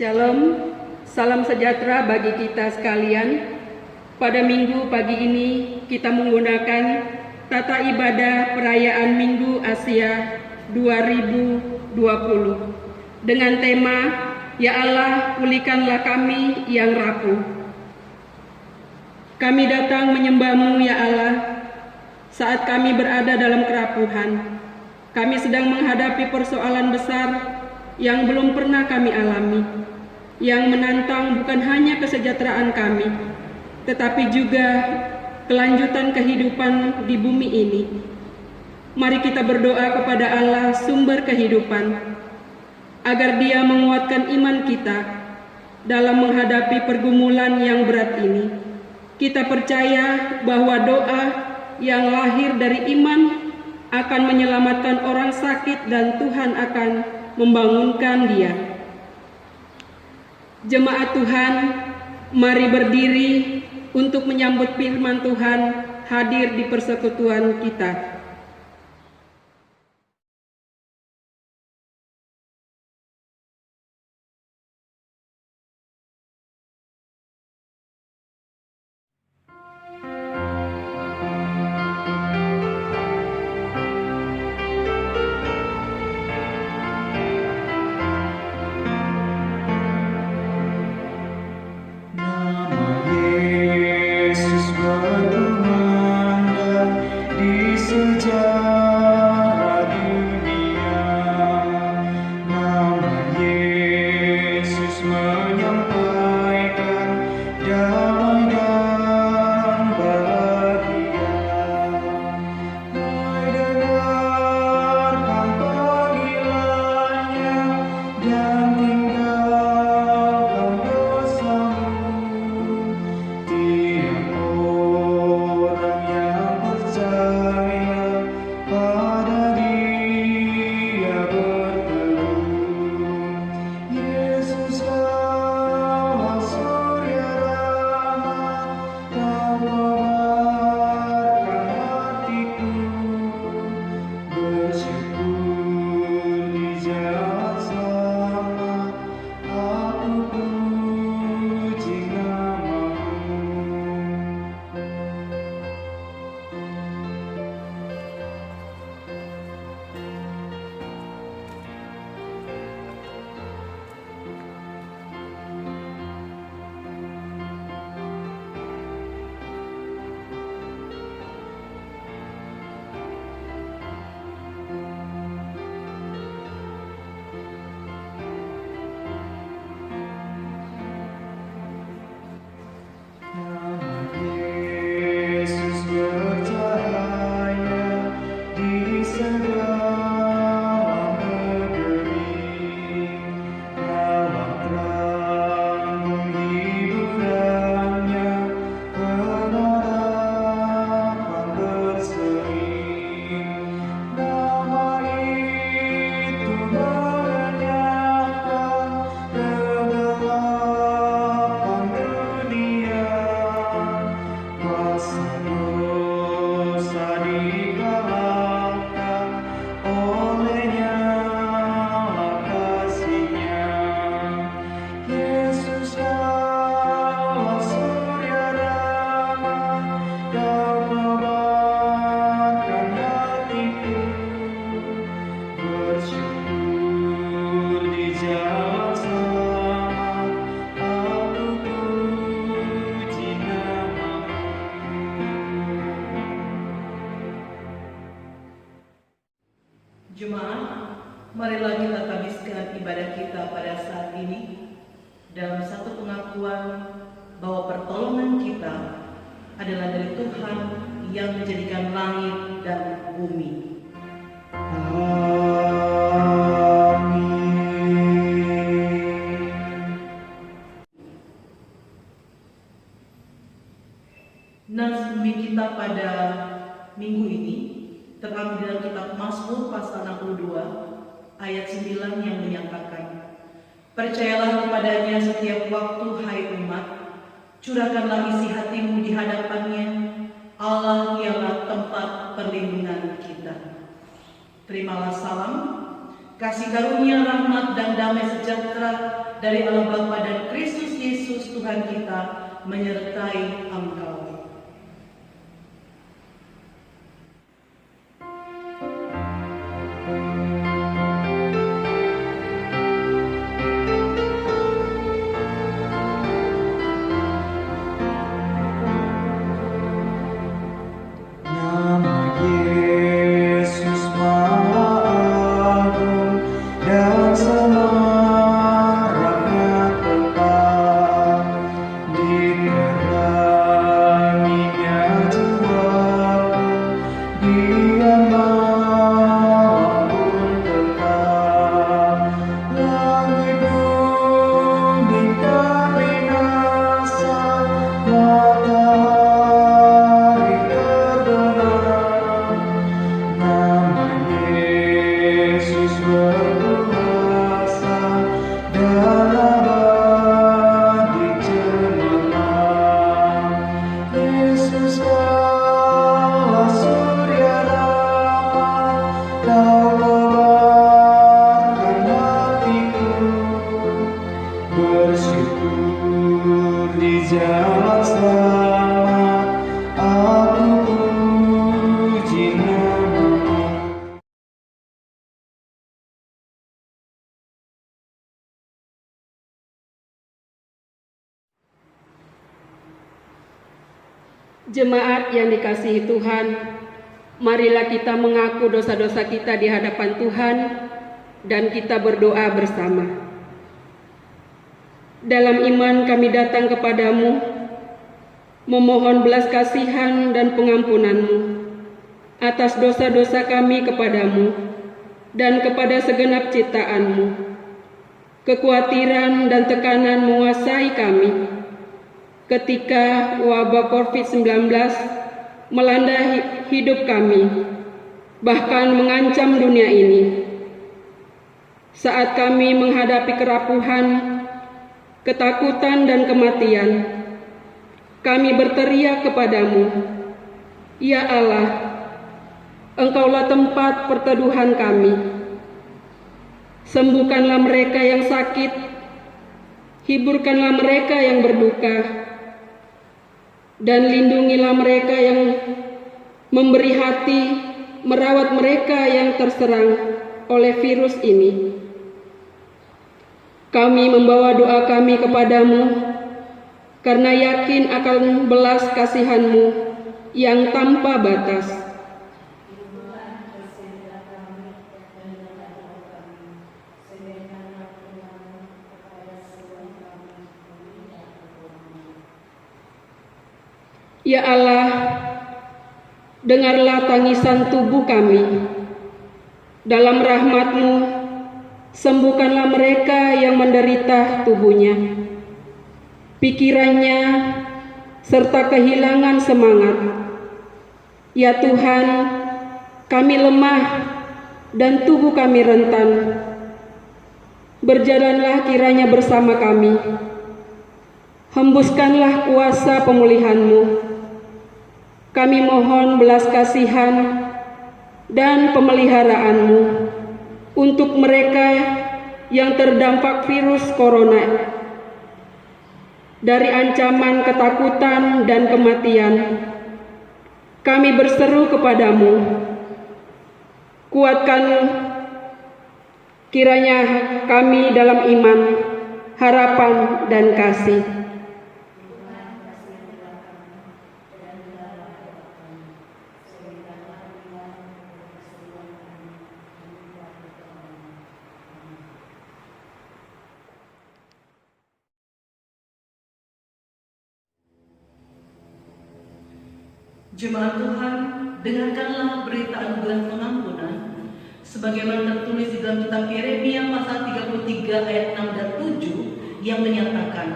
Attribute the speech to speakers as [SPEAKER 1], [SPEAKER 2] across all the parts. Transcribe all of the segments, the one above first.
[SPEAKER 1] Shalom, salam sejahtera bagi kita sekalian. Pada minggu pagi ini kita menggunakan tata ibadah perayaan Minggu Asia 2020 dengan tema Ya Allah, pulihkanlah kami yang rapuh. Kami datang menyembah-Mu ya Allah saat kami berada dalam kerapuhan. Kami sedang menghadapi persoalan besar yang belum pernah kami alami, yang menantang bukan hanya kesejahteraan kami, tetapi juga kelanjutan kehidupan di bumi ini. Mari kita berdoa kepada Allah sumber kehidupan, agar Dia menguatkan iman kita dalam menghadapi pergumulan yang berat ini. Kita percaya bahwa doa yang lahir dari iman akan menyelamatkan orang sakit dan Tuhan akan membangunkan dia. Jemaat Tuhan, mari berdiri untuk menyambut firman Tuhan hadir di persekutuan kita.
[SPEAKER 2] dalam satu pengakuan bahwa pertolongan kita adalah dari Tuhan yang menjadikan langit dan bumi. Nas bumi kita pada minggu ini terambil dalam kitab Mazmur pasal 62 ayat 9 yang menyatakan, "Percayalah kepadanya setiap waktu, hai umat, curahkanlah isi hatimu di hadapannya, Allah ialah tempat perlindungan kita." Terimalah salam, kasih karunia, rahmat, dan damai sejahtera dari Allah Bapa dan Kristus Yesus Tuhan kita menyertai engkau.
[SPEAKER 1] Jemaat yang dikasihi Tuhan, marilah kita mengaku dosa-dosa kita di hadapan Tuhan dan kita berdoa bersama. Dalam iman kami datang kepadamu, memohon belas kasihan dan pengampunanmu atas dosa-dosa kami kepadamu dan kepada segenap ciptaanmu. Kekhawatiran dan tekanan menguasai kami ketika wabah COVID-19 melanda hidup kami, bahkan mengancam dunia ini. Saat kami menghadapi kerapuhan, ketakutan, dan kematian, kami berteriak kepadamu, "Ya Allah, Engkaulah tempat perteduhan kami. Sembuhkanlah mereka yang sakit, hiburkanlah mereka yang berduka, dan lindungilah mereka yang memberi hati merawat mereka yang terserang oleh virus ini." Kami membawa doa kami kepadamu karena yakin akan belas kasihan-Mu yang tanpa batas. Ya Allah, dengarlah tangisan tubuh kami. Dalam rahmat-Mu, sembuhkanlah mereka yang menderita tubuhnya, pikirannya, serta kehilangan semangat. Ya Tuhan, kami lemah dan tubuh kami rentan. Berjalanlah kiranya bersama kami. Hembuskanlah kuasa pemulihan-Mu. Kami mohon belas kasihan dan pemeliharaan-Mu untuk mereka yang terdampak virus corona, dari ancaman ketakutan dan kematian. Kami berseru kepadamu, kuatkan kiranya kami dalam iman, harapan, dan kasih.
[SPEAKER 2] Jemaat Tuhan, dengarkanlah berita anugerah pengampunan sebagaimana tertulis di dalam kitab Yeremia pasal 33 ayat 6 dan 7 yang menyatakan,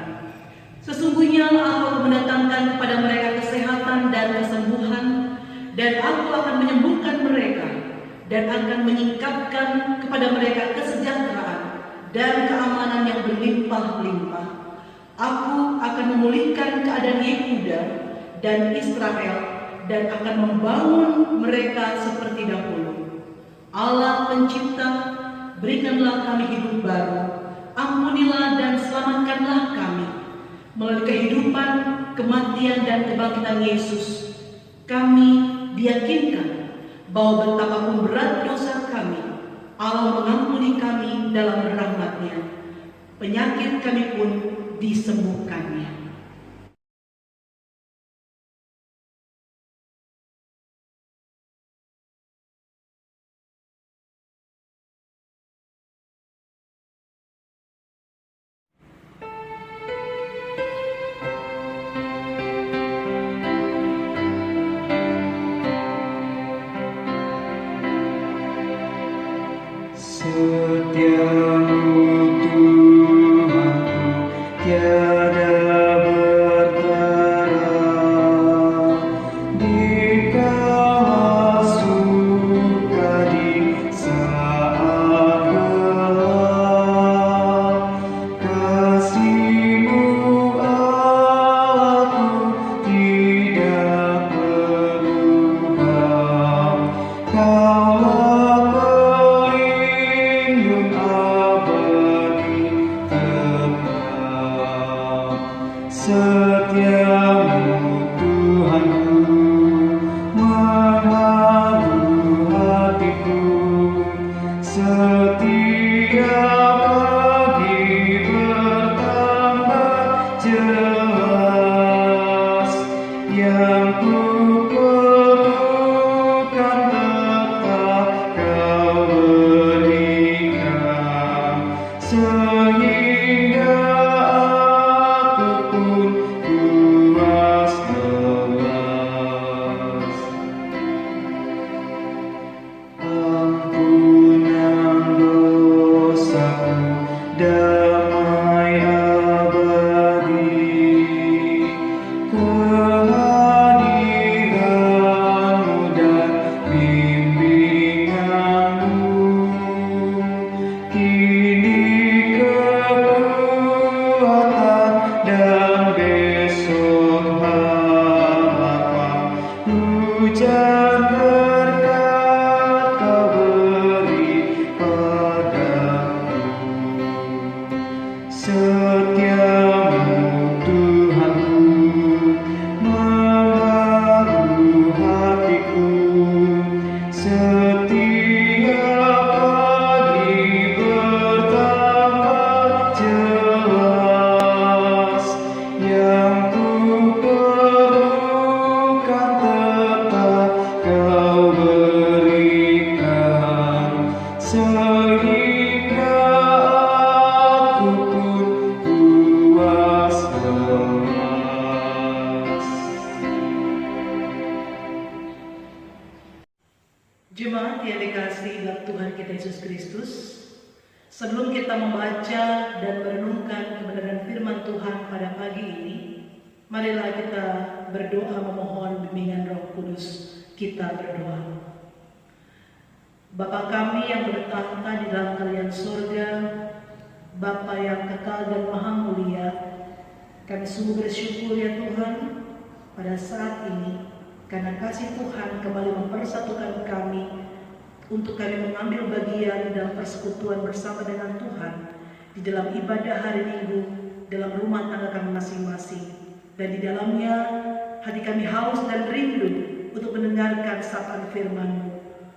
[SPEAKER 2] sesungguhnya aku mendatangkan kepada mereka kesehatan dan kesembuhan, dan aku akan menyembuhkan mereka dan akan menyingkapkan kepada mereka kesejahteraan dan keamanan yang berlimpah-limpah. Aku akan memulihkan keadaan Yehuda dan Israel dan akan membangun mereka seperti dahulu. Allah Pencipta, berikanlah kami hidup baru, ampunilah dan selamatkanlah kami. Melalui kehidupan, kematian dan kebangkitan Yesus, kami diyakinkan bahwa betapapun berat dosa kami, Allah mengampuni kami dalam rahmat-Nya. Penyakit kami pun disembuhkannya.
[SPEAKER 3] Setiamu Tuhanku tiada bertara, dikala suka di saat gelap. Kasih-Mu Allahku tidak berubah. Kaulah pelindung abadi tetap. Setiamu Tuhanku mengharu hatiku. Setiap pagi bertambah jelas, yang ku perlukan tetap Kau berikan, sehingga aku pun puas lelas. Ampunan dosaku, damai abadi, kehadiran-Mu dan bimbingan-Mu, kini kekuatan dan besok harapan. Hujan berkat Kau beri padaku. Setiamu Tuhanku mengharu hatiku. Setiap pagi bertambah jelas, yang ku perlukan tetap Kau berikan, sehingga aku pun puas lemas.
[SPEAKER 2] Jemaat yang dikasihi dalam Tuhan kita Yesus Kristus, sebelum kita membaca dan merenungkan kebenaran firman Tuhan pada pagi ini, marilah kita berdoa memohon bimbingan Roh Kudus. Kita berdoa. Bapa kami yang bertahta di dalam kerajaan surga, Bapa yang kekal dan maha mulia, kami sungguh bersyukur ya Tuhan pada saat ini, karena kasih Tuhan kembali mempersatukan kami untuk kami mengambil bagian dalam persekutuan bersama dengan Tuhan di dalam ibadah hari Minggu dalam rumah tangga kami masing-masing, dan di dalamnya hati kami haus dan rindu untuk mendengarkan sapaan firman-Mu.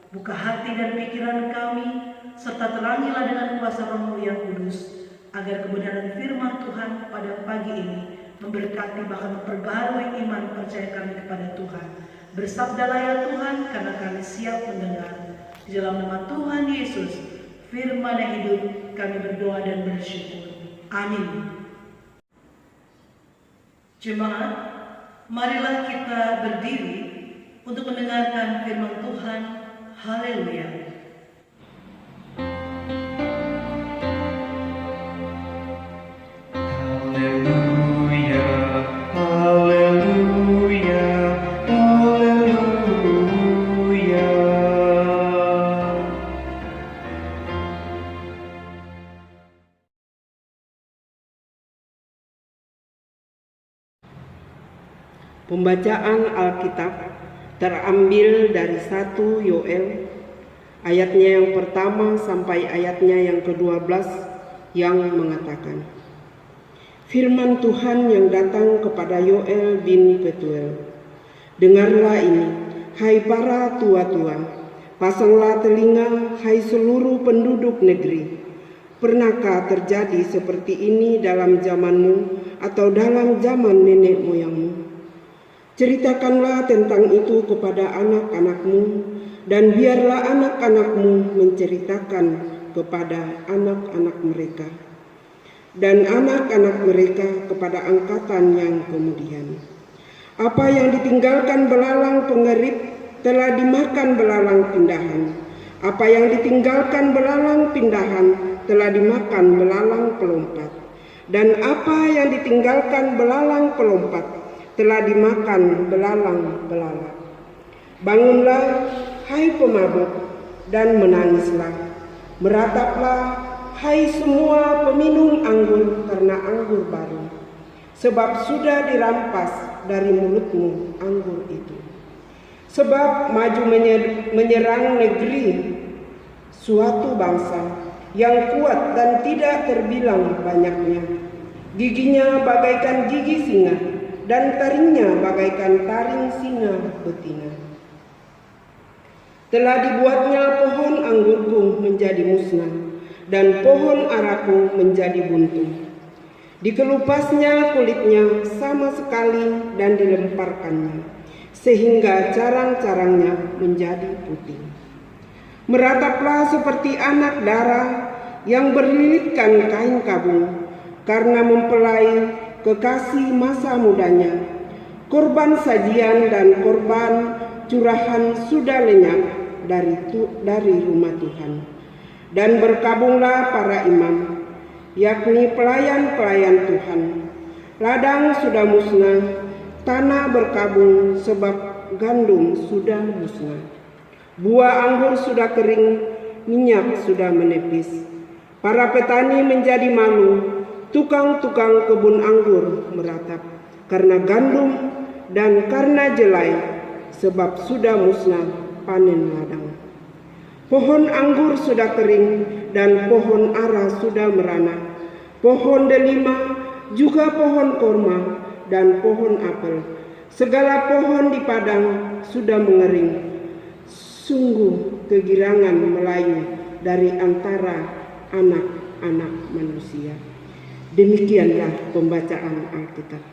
[SPEAKER 2] Buka hati dan pikiran kami, serta terangilah dengan kuasa Roh-Mu yang kudus, agar kebenaran firman Tuhan pada pagi ini memberkati bahkan memperbarui iman percaya kami kepada Tuhan. Bersabdalah ya Tuhan, karena kami siap mendengar. Di dalam nama Tuhan Yesus, firman yang hidup, kami berdoa dan bersyukur. Amin. Jemaat, marilah kita berdiri untuk mendengarkan firman Tuhan. Haleluya.
[SPEAKER 3] Haleluya, haleluya, haleluya.
[SPEAKER 1] Pembacaan Alkitab terambil dari 1 Yoel ayatnya yang pertama sampai ayatnya yang ke-12 yang mengatakan, firman Tuhan yang datang kepada Yoel bin Petuel. Dengarlah ini, hai para tua-tua, pasanglah telinga, hai seluruh penduduk negeri. Pernahkah terjadi seperti ini dalam zamanmu atau dalam zaman nenek moyangmu? Ceritakanlah tentang itu kepada anak-anakmu, dan biarlah anak-anakmu menceritakan kepada anak-anak mereka, dan anak-anak mereka kepada angkatan yang kemudian. Apa yang ditinggalkan belalang pengerit telah dimakan belalang pindahan. Apa yang ditinggalkan belalang pindahan telah dimakan belalang pelompat. Dan apa yang ditinggalkan belalang pelompat telah dimakan belalang belalak. Bangunlah, hai pemabuk, dan menangislah. Merataplah, hai semua peminum anggur karena anggur baru, sebab sudah dirampas dari mulutmu anggur itu. Sebab maju menyerang negeri suatu bangsa yang kuat dan tidak terbilang banyaknya. Giginya bagaikan gigi singa, dan taringnya bagaikan taring singa betina. Telah dibuatnya pohon anggurku menjadi musnah, dan pohon araku menjadi buntu. Dikelupasnya kulitnya sama sekali dan dilemparkannya, sehingga carang-carangnya menjadi putih. Merataplah seperti anak darah yang berlilitkan kain kabung, karena mempelai kekasih masa mudanya. Korban sajian dan korban curahan sudah lenyap dari rumah Tuhan. Dan berkabunglah para imam, yakni pelayan-pelayan Tuhan. Ladang sudah musnah, tanah berkabung sebab gandum sudah musnah. Buah anggur sudah kering, minyak sudah menepis. Para petani menjadi malu, tukang-tukang kebun anggur meratap karena gandum dan karena jelai, sebab sudah musnah panen ladang. Pohon anggur sudah kering dan pohon ara sudah merana. Pohon delima, juga pohon korma dan pohon apel. Segala pohon di padang sudah mengering. Sungguh kegirangan melayu dari antara anak-anak manusia. Demikianlah pembacaan Alkitab.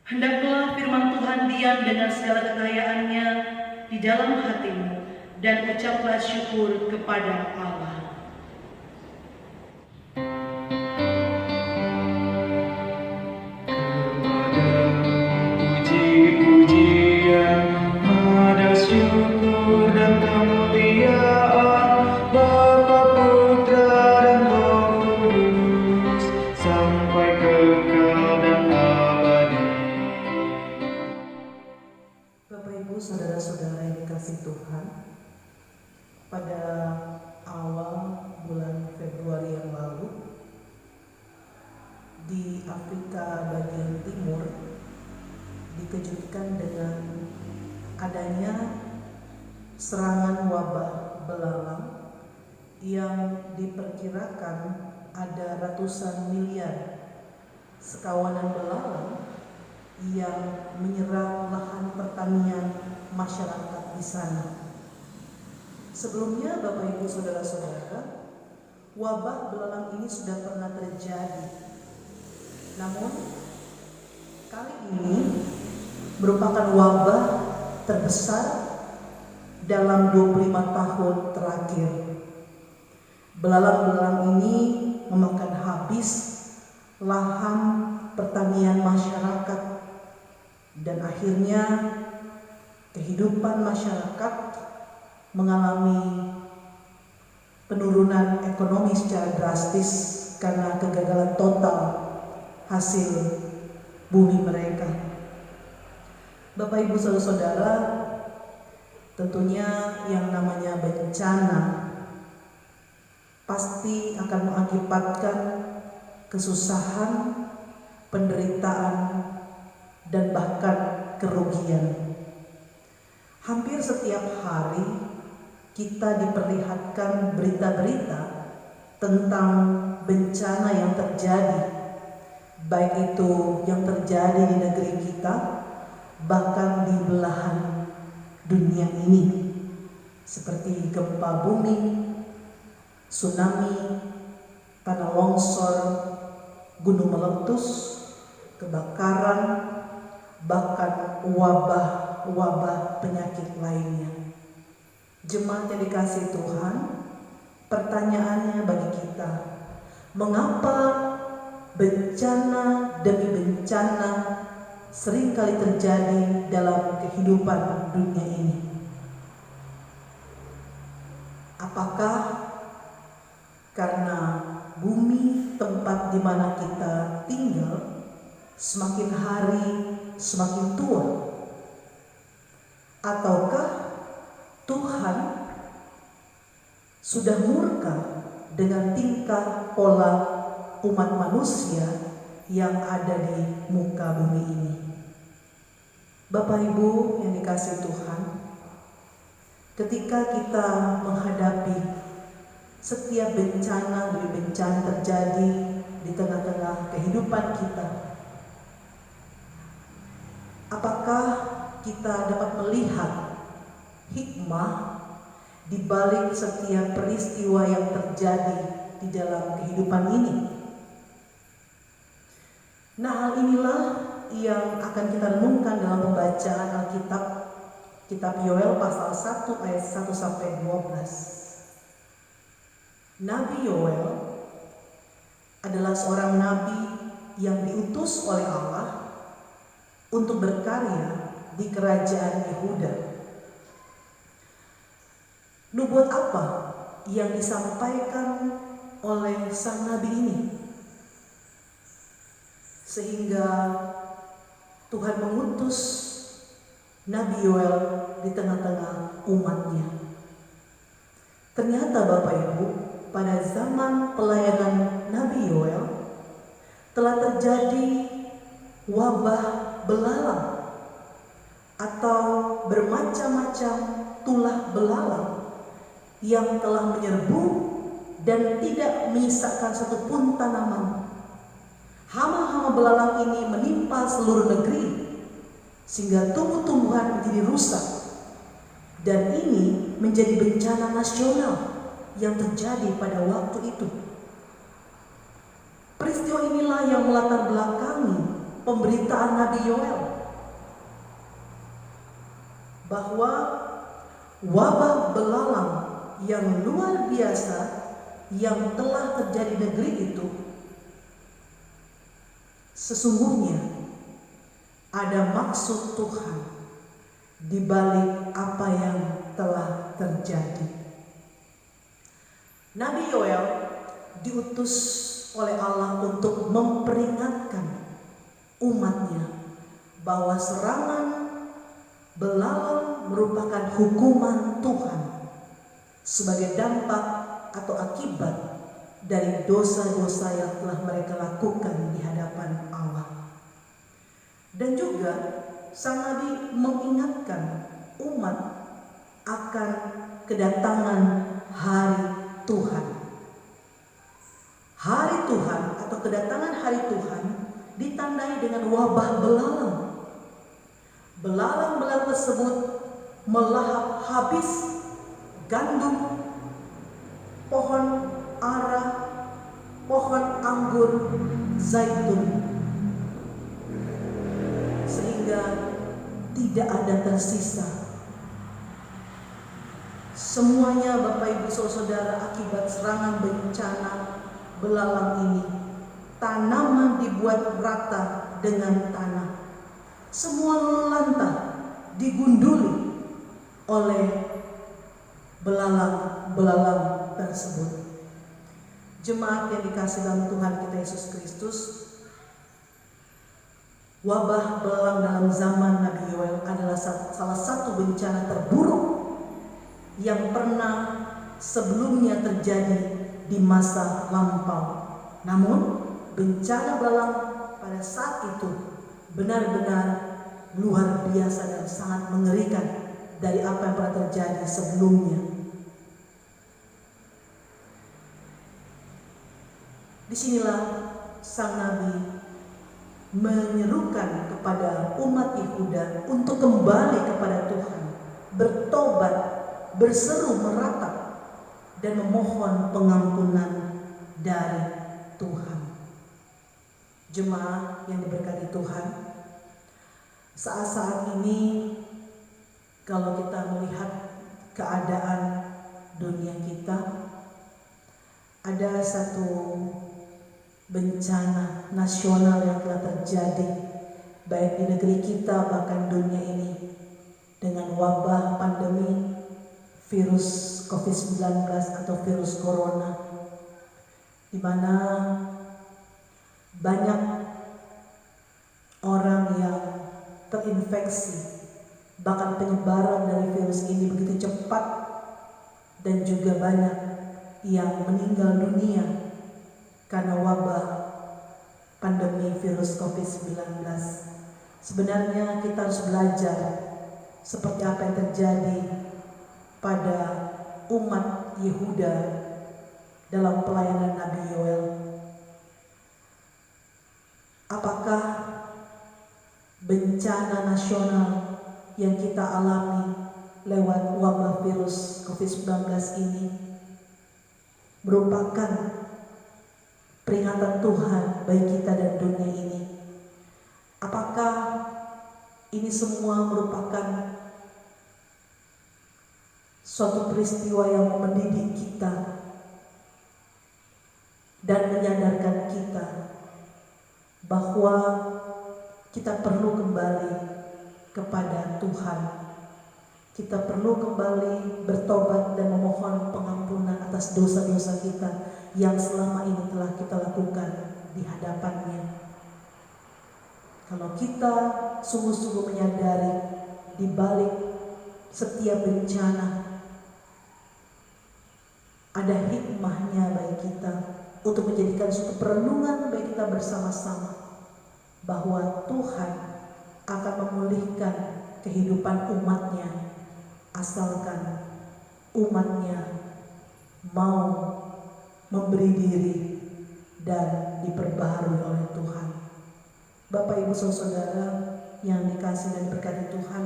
[SPEAKER 2] Hendaklah firman Tuhan diam dengan segala kekayaannya di dalam hatimu, dan ucaplah syukur kepada Allah.
[SPEAKER 3] Puji-pujian, ada syukur dan kemuliaan Bapa, Putra, dan Roh Kudus, sampai kekal dan abadi.
[SPEAKER 2] Bapak, Ibu, saudara-saudara yang dikasihi Tuhan, pada awal bulan Februari yang lalu di Afrika bagian timur dikejutkan dengan adanya serangan wabah belalang yang diperkirakan ada ratusan miliar sekawanan belalang yang menyerang lahan pertanian masyarakat di sana. Sebelumnya, Bapak, Ibu, saudara-saudara, wabah belalang ini sudah pernah terjadi. Namun kali ini merupakan wabah terbesar dalam 25 tahun terakhir. Belalang-belalang ini memakan habis lahan pertanian masyarakat dan akhirnya kehidupan masyarakat mengalami penurunan ekonomi secara drastis karena kegagalan total hasil bumi mereka. Bapak Ibu saudara-saudara, tentunya yang namanya bencana pasti akan mengakibatkan kesusahan, penderitaan, dan bahkan kerugian. Hampir setiap hari kita diperlihatkan berita-berita tentang bencana yang terjadi, baik itu yang terjadi di negeri kita, bahkan di belahan dunia ini, seperti gempa bumi, tsunami, tanah longsor, gunung meletus, kebakaran, bahkan wabah penyakit lainnya. Jemaat yang dikasihi Tuhan, pertanyaannya bagi kita, mengapa bencana demi bencana seringkali terjadi dalam kehidupan dunia ini? Apakah karena bumi tempat di mana kita tinggal semakin hari semakin tua? Ataukah Tuhan sudah murka dengan tingkah pola umat manusia yang ada di muka bumi ini? Bapak Ibu yang dikasihi Tuhan, ketika kita menghadapi setiap bencana demi bencana terjadi di tengah-tengah kehidupan kita, apakah kita dapat melihat hikmah di balik setiap peristiwa yang terjadi di dalam kehidupan ini? Nah, hal inilah yang akan kita renungkan dalam pembacaan Alkitab, kitab Yoel pasal 1 ayat 1 sampai 12. Nabi Yoel adalah seorang nabi yang diutus oleh Allah untuk berkarya di kerajaan Yehuda. Nubuat apa yang disampaikan oleh sang nabi ini sehingga Tuhan mengutus Nabi Yoel di tengah-tengah umatnya? Ternyata Bapak Ibu, pada zaman pelayanan Nabi Yoel telah terjadi wabah belalang atau bermacam-macam tulah belalang yang telah menyerbu dan tidak menyisakan satupun tanaman. Hama-hama belalang ini menimpa seluruh negeri sehingga tumbuh-tumbuhan menjadi rusak, dan ini menjadi bencana nasional yang terjadi pada waktu itu. Peristiwa inilah yang melatar belakangi pemberitaan Nabi Yoel bahwa wabah belalang yang luar biasa yang telah terjadi di negeri itu sesungguhnya ada maksud Tuhan di balik apa yang telah terjadi. Nabi Yoel diutus oleh Allah untuk memperingatkan umatnya bahwa serangan belalang merupakan hukuman Tuhan sebagai dampak atau akibat dari dosa-dosa yang telah mereka lakukan di hadapan Allah. Dan juga sang nabi mengingatkan umat akan kedatangan hari Tuhan. Hari Tuhan atau kedatangan hari Tuhan ditandai dengan wabah belalang. Belalang-belalang tersebut melahap habis gandum, pohon ara, pohon anggur, zaitun, sehingga tidak ada tersisa. Semuanya Bapak Ibu Saudara akibat serangan bencana belalang ini, tanaman dibuat rata dengan tanah, semua lulu lantah digunduli oleh belalang-belalang tersebut. Jemaat yang dikasih dalam Tuhan kita Yesus Kristus, wabah belalang dalam zaman Nabi Yoel adalah salah satu bencana terburuk yang pernah sebelumnya terjadi di masa lampau. Namun bencana belalang pada saat itu benar-benar luar biasa dan sangat mengerikan dari apa yang pernah terjadi sebelumnya. Disinilah sang Nabi menyerukan kepada umat Yehuda untuk kembali kepada Tuhan, bertobat, berseru meratap, dan memohon pengampunan dari Tuhan. Jemaat yang diberkati Tuhan, saat-saat ini kalau kita melihat keadaan dunia kita, ada satu bencana nasional yang telah terjadi baik di negeri kita bahkan dunia ini dengan wabah pandemi virus COVID-19 atau virus corona, di mana banyak orang yang terinfeksi, bahkan penyebaran dari virus ini begitu cepat dan juga banyak yang meninggal dunia karena wabah pandemi virus COVID-19. Sebenarnya kita harus belajar seperti apa yang terjadi pada umat Yehuda dalam pelayanan Nabi Yoel. Apakah bencana nasional yang kita alami lewat wabah virus COVID-19 ini merupakan peringatan Tuhan bagi kita dan dunia ini? Apakah ini semua merupakan suatu peristiwa yang mendidik kita dan menyadarkan kita bahwa kita perlu kembali kepada Tuhan? Kita perlu kembali bertobat dan memohon pengampunan atas dosa-dosa kita yang selama ini telah kita lakukan di hadapan-Nya. Kalau kita sungguh-sungguh menyadari di balik setiap bencana ada hikmahnya bagi kita untuk menjadikan suatu perenungan bagi kita bersama-sama bahwa Tuhan akan memulihkan kehidupan umat-Nya asalkan umat-Nya mau memberi diri dan diperbaharui oleh Tuhan. Bapak Ibu Saudara yang dikasihi dan diberkati Tuhan,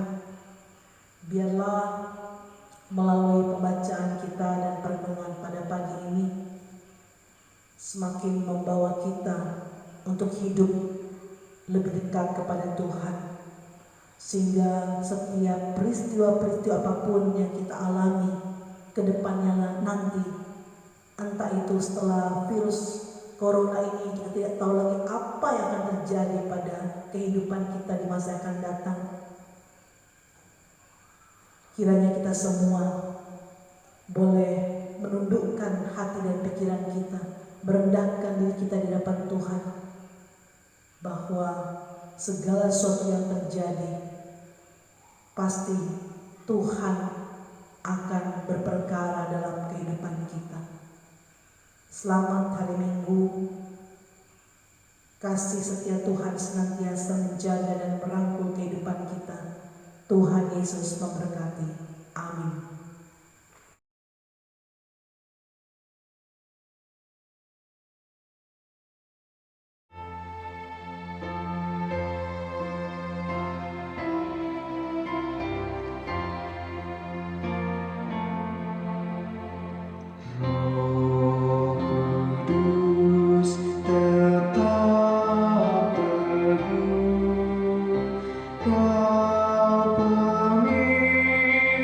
[SPEAKER 2] biarlah melalui pembacaan kita dan perenungan pada pagi ini semakin membawa kita untuk hidup lebih dekat kepada Tuhan, sehingga setiap peristiwa-peristiwa apapun yang kita alami ke depannya nanti, entah itu setelah virus corona ini, kita tidak tahu lagi apa yang akan terjadi pada kehidupan kita di masa yang akan datang. Kiranya kita semua boleh menundukkan hati dan pikiran kita, merendahkan diri kita di hadapan Tuhan, bahwa segala sesuatu yang terjadi pasti Tuhan akan berperkara dalam kehidupan kita. Selamat hari Minggu. Kasih setia Tuhan senantiasa menjaga dan merangkul kehidupan kita. Tuhan Yesus memberkati. Amin.
[SPEAKER 3] Kau pemimpin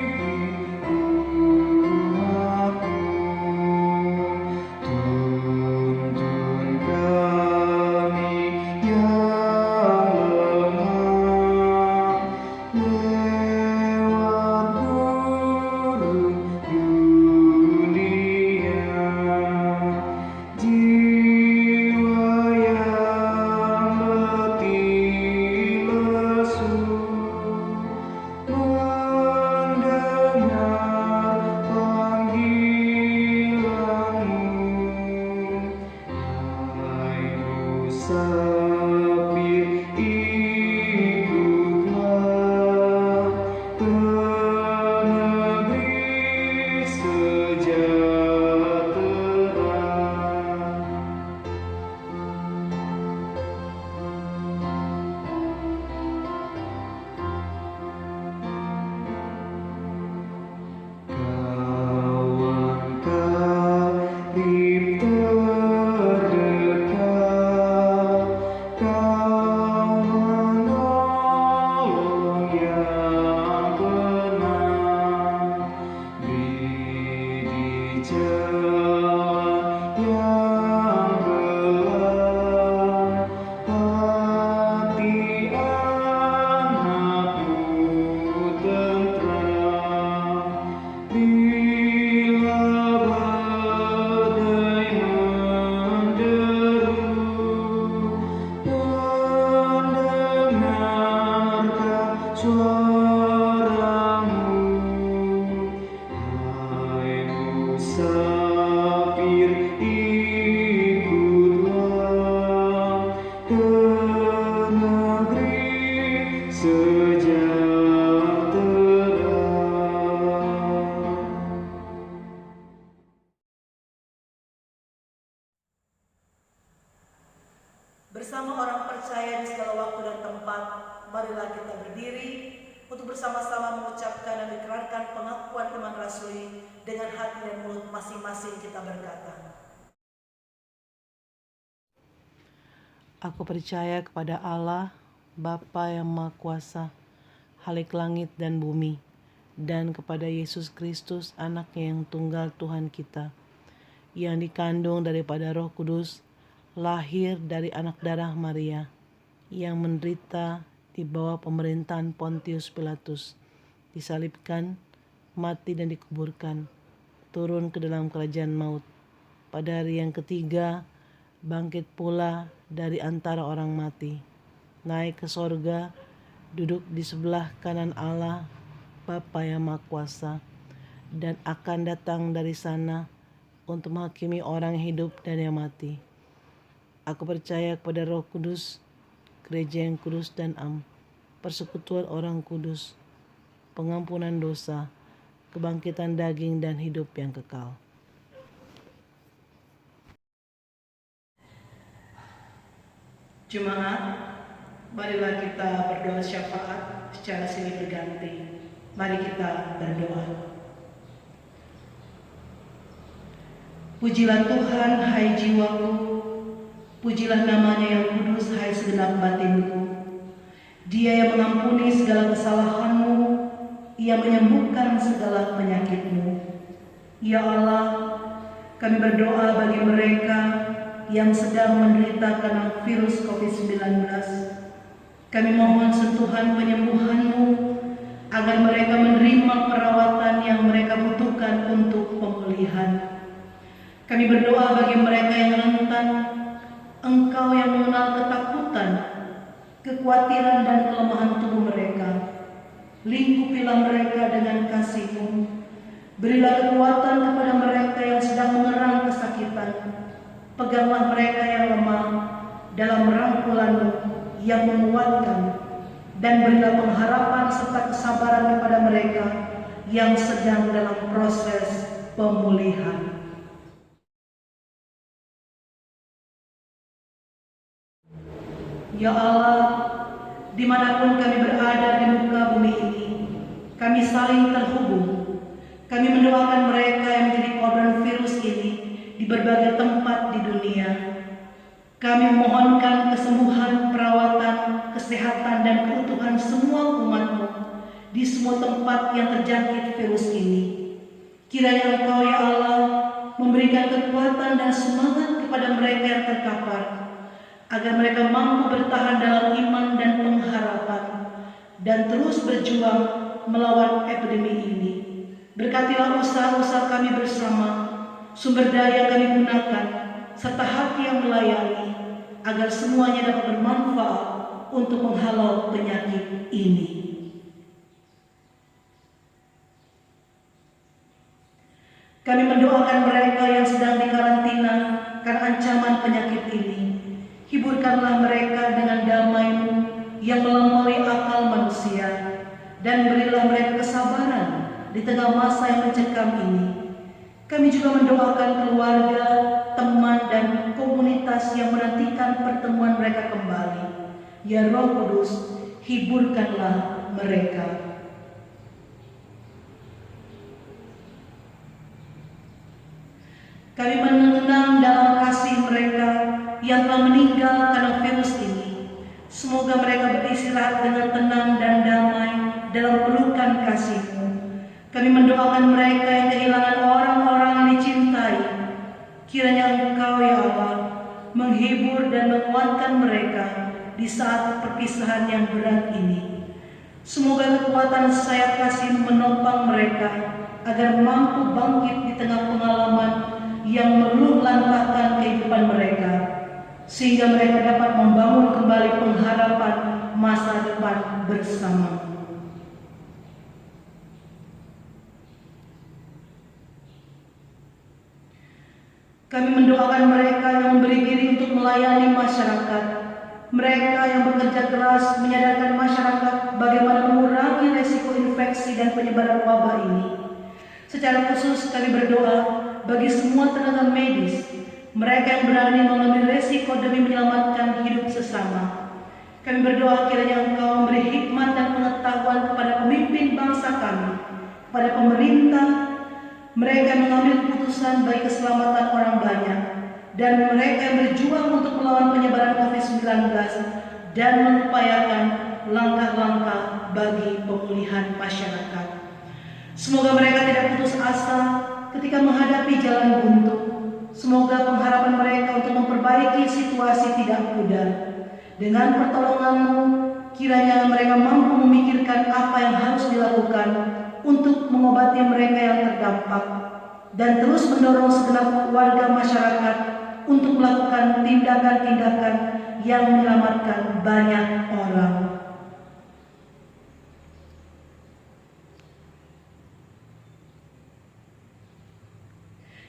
[SPEAKER 3] musafir, ikutlah ke negeri sejahtera. Kawan karib terdekat, kau menolong yang penat. Beri di jalan yang gelap, hati anakku tentram. Bila badai menderu, pendengarkan suaramu. Hai musafir, ikutlah ke negeri sejahtera.
[SPEAKER 2] Bersama orang percaya di segala waktu dan tempat, marilah kita berdiri untuk bersama-sama mengucapkan dan mengikrarkan pengakuan iman rasuli dengan hati dan mulut masing-masing. Kita berkata,
[SPEAKER 4] Aku percaya kepada Allah, Bapa yang Maha Kuasa, Khalik langit dan bumi, dan kepada Yesus Kristus, Anaknya yang tunggal Tuhan kita, yang dikandung daripada Roh Kudus, lahir dari anak darah Maria, yang menderita di bawah pemerintahan Pontius Pilatus, disalibkan, mati dan dikuburkan, turun ke dalam kerajaan maut. Pada hari yang ketiga, bangkit pula dari antara orang mati, naik ke sorga, duduk di sebelah kanan Allah, Bapa yang Maha Kuasa, dan akan datang dari sana untuk menghakimi orang hidup dan yang mati. Aku percaya kepada Roh Kudus, gereja yang kudus dan am, persekutuan orang kudus, pengampunan dosa, kebangkitan daging dan hidup yang kekal.
[SPEAKER 2] Jemaat, marilah kita berdoa syafaat secara silih berganti. Mari kita berdoa. Pujilah Tuhan, hai jiwaku. Pujilah namanya yang kudus, hai segenap batinku. Dia yang mengampuni segala kesalahanmu, Ia menyembuhkan segala penyakitmu. Ya Allah, kami berdoa bagi mereka yang sedang menderita karena virus COVID-19. Kami mohon sentuhan penyembuhan-Mu agar mereka menerima perawatan yang mereka butuhkan untuk pemulihan. Kami berdoa bagi mereka yang rentan, Engkau yang mengenal ketakutan, kekhawatiran dan kelemahan tubuh mereka. Lingkupilah mereka dengan kasih-Mu. Berilah kekuatan kepada mereka yang sedang mengerang kesakitan. Peganglah mereka yang lemah dalam rangkulan-Mu yang menguatkan, dan berilah pengharapan serta kesabaran kepada mereka yang sedang dalam proses pemulihan. Ya Allah, dimanapun kami berada di muka bumi ini, kami saling terhubung. Kami mendoakan mereka yang menjadi korban virus ini di berbagai tempat di dunia. Kami memohonkan kesembuhan, perawatan, kesehatan, dan keutuhan semua umat-Mu di semua tempat yang terjangkit virus ini. Kiranya Engkau, ya Allah, memberikan kekuatan dan semangat kepada mereka yang terkapar, agar mereka mampu bertahan dalam iman dan pengharapan, dan terus berjuang melawan epidemi ini. Berkatilah usaha-usaha kami bersama, sumber daya yang kami gunakan, serta hati yang melayani, agar semuanya dapat bermanfaat untuk menghalau penyakit ini. Kami mendoakan mereka yang sedang dikarantina karena ancaman penyakit ini. Hiburkan Hiburkanlah mereka dengan damai-Mu yang melampaui akal manusia, dan berilah mereka kesabaran di tengah masa yang mencekam ini. Kami juga mendoakan keluarga, teman, dan komunitas yang menantikan pertemuan mereka kembali. Ya Roh Kudus, hiburkanlah mereka. Kami mengenang dalam kasih mereka yang telah meninggal karena virus ini. Semoga mereka beristirahat dengan tenang dan damai dalam pelukan kasih-Mu. Kami mendoakan mereka yang kehilangan orang-orang yang dicintai. Kiranya Engkau, ya Allah, menghibur dan menguatkan mereka di saat perpisahan yang berat ini. Semoga kekuatan sayap kasih menopang mereka agar mampu bangkit di tengah pengalaman yang meluluh lantahkan kehidupan mereka, sehingga mereka dapat membangun kembali pengharapan masa depan bersama. Kami mendoakan mereka yang memberi diri untuk melayani masyarakat, mereka yang bekerja keras menyadarkan masyarakat bagaimana mengurangi resiko infeksi dan penyebaran wabah ini. Secara khusus kami berdoa bagi semua tenaga medis, mereka yang berani mengambil resiko demi menyelamatkan hidup sesama. Kami berdoa kiranya Engkau memberi hikmat dan pengetahuan kepada pemimpin bangsa kami, kepada pemerintah, mereka yang mengambil keputusan bagi keselamatan orang banyak, dan mereka yang berjuang untuk melawan penyebaran COVID-19 dan mengupayakan langkah-langkah bagi pemulihan masyarakat. Semoga mereka tidak putus asa ketika menghadapi jalan buntu. Semoga pengharapan mereka untuk memperbaiki situasi tidak pudar. Dengan pertolongan-Mu, kiranya mereka mampu memikirkan apa yang harus dilakukan untuk mengobati mereka yang terdampak, dan terus mendorong segenap warga masyarakat untuk melakukan tindakan-tindakan yang menyelamatkan banyak orang.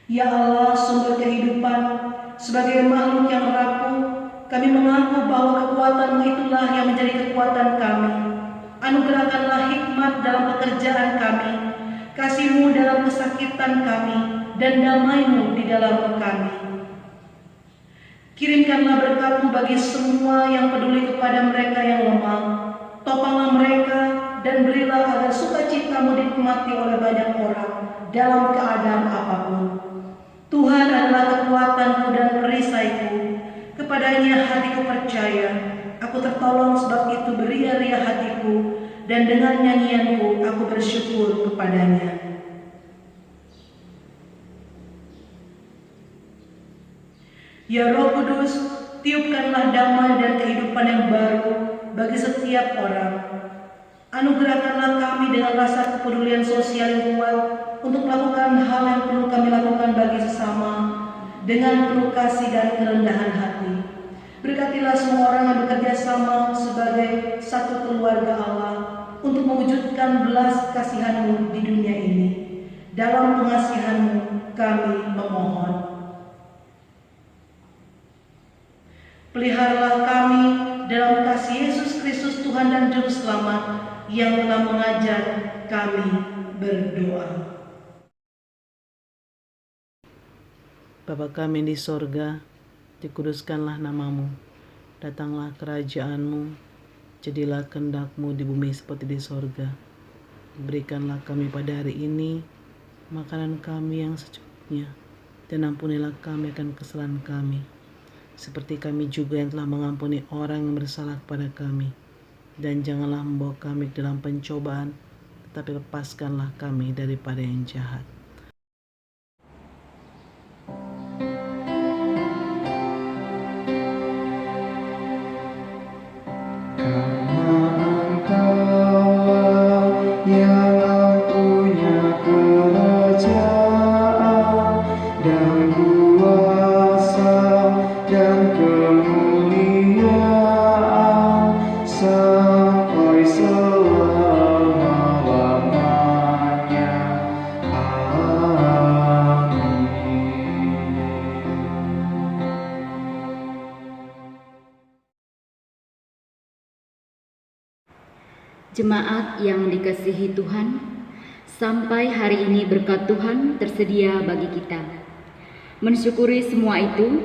[SPEAKER 2] Ya Allah, sumber kehidupan, sebagai makhluk yang rapuh, kami mengaku bahwa kekuatan-Mu itulah yang menjadi kekuatan kami. Anugerahkanlah hikmat dalam pekerjaan kami, kasih-Mu dalam kesakitan kami, dan damai-Mu di dalam kami. Kirimkanlah berkat-Mu bagi semua yang peduli kepada mereka yang lemah. Topanglah mereka dan berilah agar sukacita-Mu dinikmati oleh banyak orang dalam keadaan apapun. Tuhan adalah kekuatanku dan perisaiku, kepadanya hatiku percaya. Aku tertolong sebab itu beria-ria hatiku, dan dengan nyanyianku aku bersyukur kepadanya. Ya Roh Kudus, tiupkanlah damai dan kehidupan yang baru bagi setiap orang. Anugerahkanlah kami dengan rasa kepedulian sosial yang kuat untuk melakukan hal yang perlu kami lakukan bagi sesama dengan penuh kasih dan kerendahan hati. Berkatilah semua orang yang bekerja sama sebagai satu keluarga Allah untuk mewujudkan belas kasihan-Mu di dunia ini. Dalam pengasihan-Mu kami memohon. Peliharalah kami dalam kasih Yesus Kristus Tuhan dan Juru Selamat yang telah mengajar kami berdoa.
[SPEAKER 4] Bapa kami di sorga, dikuduskanlah nama-Mu, datanglah kerajaan-Mu, jadilah kehendak-Mu di bumi seperti di sorga. Berikanlah kami pada hari ini makanan kami yang secukupnya, dan ampunilah kami akan kesalahan kami, seperti kami juga yang telah mengampuni orang yang bersalah kepada kami. Dan janganlah membawa kami ke dalam pencobaan, tetapi lepaskanlah kami daripada yang jahat.
[SPEAKER 3] Sampai selama-lamanya.
[SPEAKER 5] Jemaat yang dikasihi Tuhan, sampai hari ini berkat Tuhan tersedia bagi kita. Mensyukuri semua itu,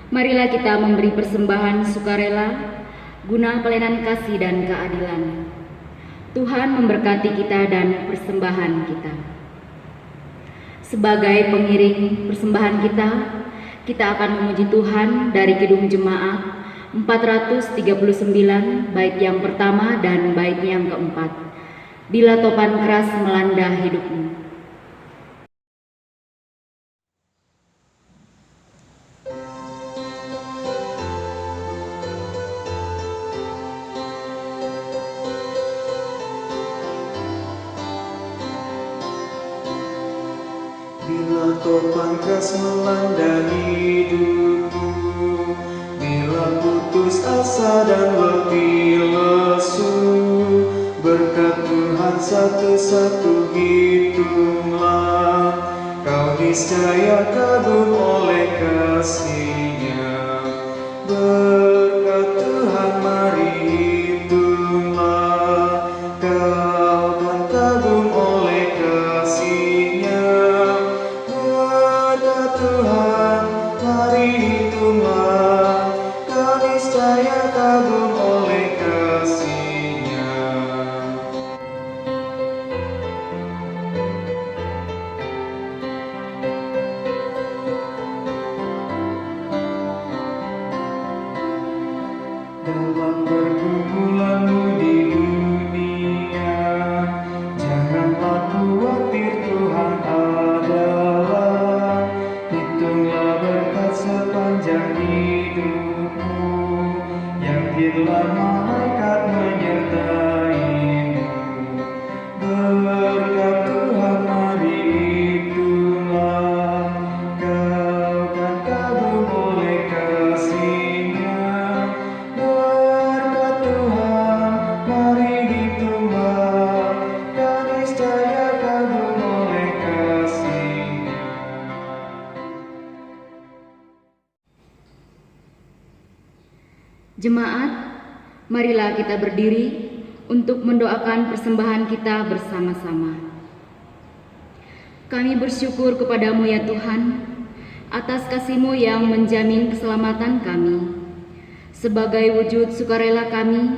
[SPEAKER 5] marilah kita memberi persembahan sukarela guna pelayanan kasih dan keadilan. Tuhan memberkati kita dan persembahan kita. Sebagai pengiring persembahan kita akan memuji Tuhan dari Kidung Jemaat 439 bait yang pertama dan bait yang keempat. Bila topan keras melanda hidupmu.
[SPEAKER 3] Bila topan keras melanda hidupmu, bila putus asa dan letih lesu, berkat Tuhan satu-satu hitunglah, kau niscaya kagum oleh kasih-Nya. Berkat Tuhan mari hitunglah, kau kan kagum oleh kasih-Nya. Berkat Tuhan mari hitunglah, kau niscaya kagum oleh kasih-Nya. Dalam pergumulanmu di dunia, janganlah khawatir, Tuhan adalah. Hitunglah berkat sepanjang hidupmu, yakinlah malaikat menyertaimu. Berkat Tuhan mari hitunglah, kau kan kagum oleh kasih-Nya. Berkat Tuhan mari hitunglah, kau niscaya kagum oleh kasih-Nya.
[SPEAKER 5] Jemaat, marilah kita berdiri untuk mendoakan persembahan kita bersama-sama. Kami bersyukur kepadamu ya Tuhan, atas kasih-Mu yang menjamin keselamatan kami. Sebagai wujud sukarela kami,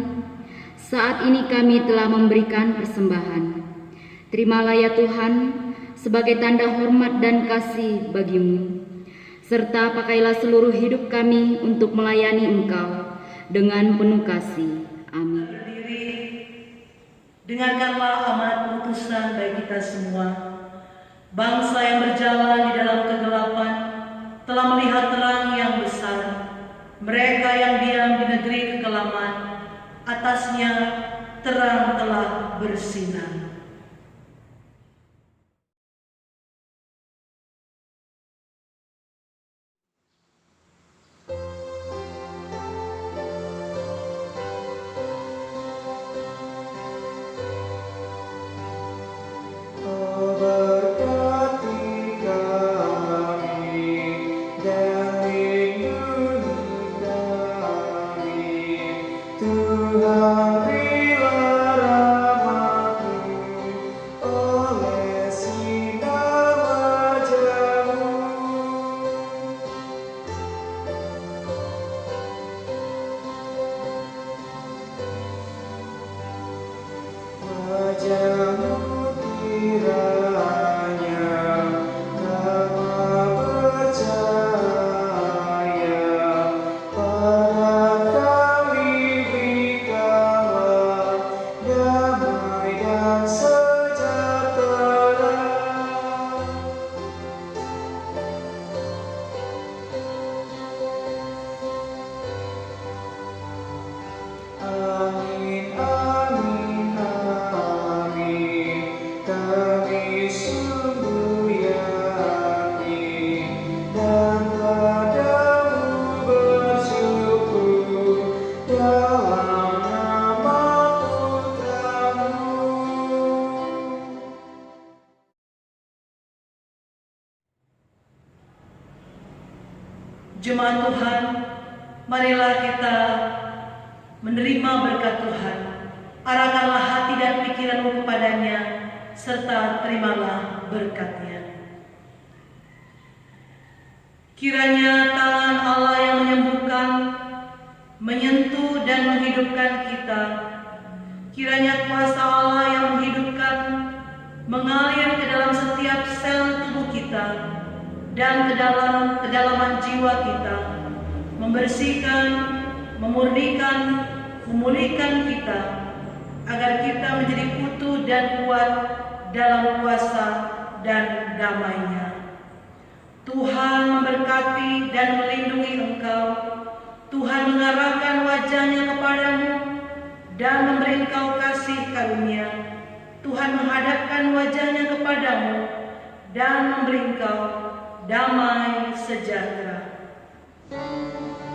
[SPEAKER 5] saat ini kami telah memberikan persembahan. Terimalah ya Tuhan, sebagai tanda hormat dan kasih bagi-Mu, serta pakailah seluruh hidup kami untuk melayani Engkau dengan penuh kasih. Amin.
[SPEAKER 2] Berdiri, dengarkanlah amanat putusan bagi kita semua. Bangsa yang berjalan di dalam kegelapan telah melihat terang yang besar. Mereka yang diam di negeri kekelaman, atasnya terang telah bersinar.
[SPEAKER 3] Kau berkati kami dan lindungi kami, Tuhan berilah rahmat-Mu oleh sinar wajah-Mu. Wajah-Mu kiranya ramah percaya, pada kami berikanlah damai dan sejahtera. Amin, amin, amin. Kami sungguh yakin dan padamu bersyukur dalam nama Putra-Mu.
[SPEAKER 2] Jemaat Tuhan, marilah kita menerima berkat Tuhan Arahkanlah hati dan pikiranmu kepadanya, serta terimalah berkat-Nya. Kiranya tangan Allah yang menyembuhkan, menyentuh dan menghidupkan kita. Kiranya kuasa Allah yang menghidupkan mengalir ke dalam setiap sel tubuh kita dan ke dalam kedalaman jiwa kita, membersihkan, memurnikan, memulihkan kita, agar kita menjadi utuh dan kuat dalam kuasa dan damai-Nya. Tuhan memberkati dan melindungi engkau. Tuhan mengarahkan wajah-Nya kepadamu dan memberi engkau kasih karunia. Tuhan menghadapkan wajah-Nya kepadamu dan memberi engkau damai sejahtera.
[SPEAKER 3] Amin, amin,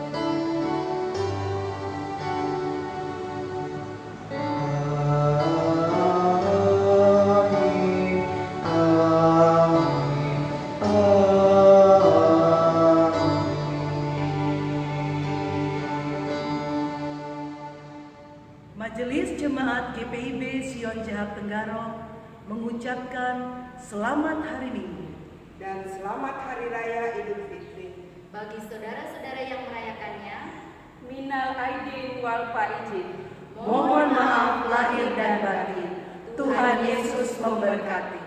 [SPEAKER 2] Majelis Jemaat GPIB Sion Jahat Tenggarong mengucapkan selamat hari Minggu
[SPEAKER 6] dan selamat Hari Raya Idul Fitri.
[SPEAKER 5] Bagi saudara-saudara yang merayakannya,
[SPEAKER 1] Minal aidin wal faizin.
[SPEAKER 2] mohon maaf lahir dan batin. Tuhan Yesus memberkati.